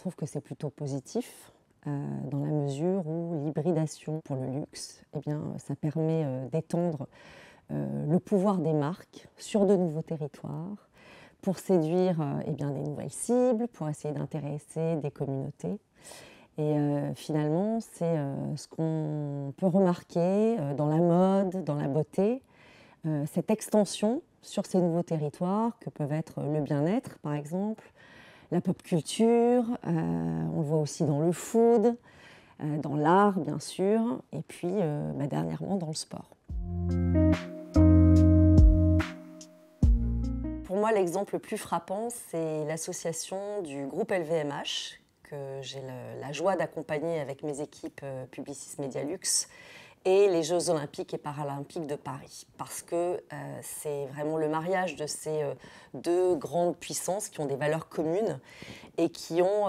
trouve que c'est plutôt positif, dans la mesure où l'hybridation pour le luxe, eh bien, ça permet d'étendre le pouvoir des marques sur de nouveaux territoires, pour séduire eh bien, des nouvelles cibles, pour essayer d'intéresser des communautés. Et finalement, c'est ce qu'on peut remarquer dans la mode, dans la beauté, cette extension sur ces nouveaux territoires que peuvent être le bien-être, par exemple, la pop culture, on le voit aussi dans le food, dans l'art, bien sûr, et puis dernièrement dans le sport. Pour moi, l'exemple le plus frappant, c'est l'association du groupe LVMH, que j'ai la joie d'accompagner avec mes équipes Publicis Media Luxe, et les Jeux Olympiques et Paralympiques de Paris. Parce que c'est vraiment le mariage de ces deux grandes puissances qui ont des valeurs communes et qui ont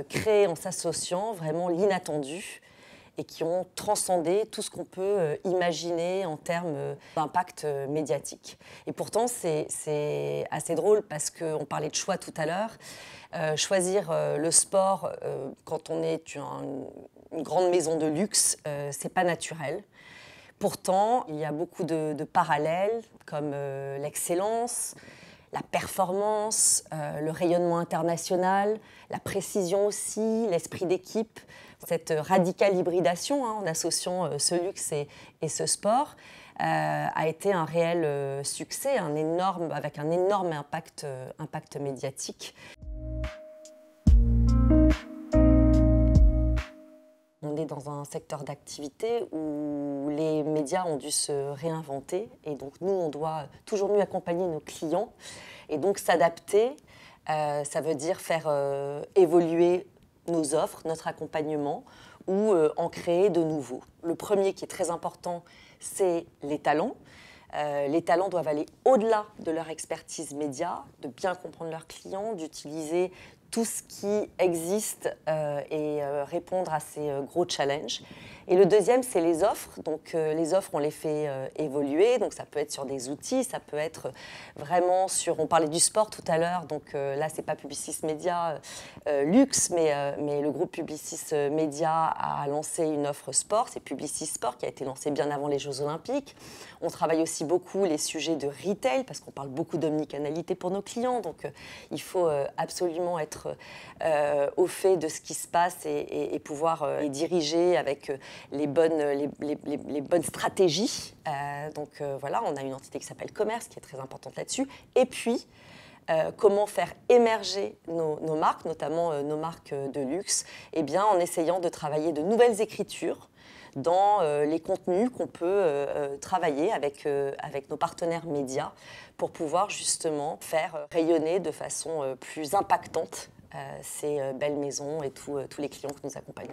créé en s'associant vraiment l'inattendu et qui ont transcendé tout ce qu'on peut imaginer en termes d'impact médiatique. Et pourtant, c'est assez drôle parce qu'on parlait de choix tout à l'heure. Choisir le sport quand on est une grande maison de luxe, c'est pas naturel. Pourtant, il y a beaucoup de parallèles comme l'excellence, la performance, le rayonnement international, la précision aussi, l'esprit d'équipe, cette radicale hybridation en associant ce luxe et ce sport a été un réel succès, avec un énorme impact médiatique. On est dans un secteur d'activité où les médias ont dû se réinventer et donc nous, on doit toujours mieux accompagner nos clients et donc s'adapter. Ça veut dire faire évoluer nos offres, notre accompagnement ou en créer de nouveaux. Le premier qui est très important, c'est les talents. Les talents doivent aller au-delà de leur expertise média, de bien comprendre leurs clients, d'utiliser tout ce qui existe et répondre à ces gros challenges. Et le deuxième, c'est les offres. Donc les offres, on les fait évoluer. Donc ça peut être sur des outils, ça peut être vraiment sur... On parlait du sport tout à l'heure, donc là, c'est pas Publicis Media Luxe, mais le groupe Publicis Media a lancé une offre sport. C'est Publicis Sport qui a été lancée bien avant les Jeux Olympiques. On travaille aussi beaucoup les sujets de retail, parce qu'on parle beaucoup d'omnicanalité pour nos clients. Donc il faut absolument être au fait de ce qui se passe et pouvoir les diriger avec les bonnes stratégies. Donc voilà, on a une entité qui s'appelle Commerce, qui est très importante là-dessus. Et puis, comment faire émerger nos marques, notamment nos marques de luxe, eh bien, en essayant de travailler de nouvelles écritures dans les contenus qu'on peut travailler avec nos partenaires médias pour pouvoir justement faire rayonner de façon plus impactante ces belles maisons et tous les clients que nous accompagnons.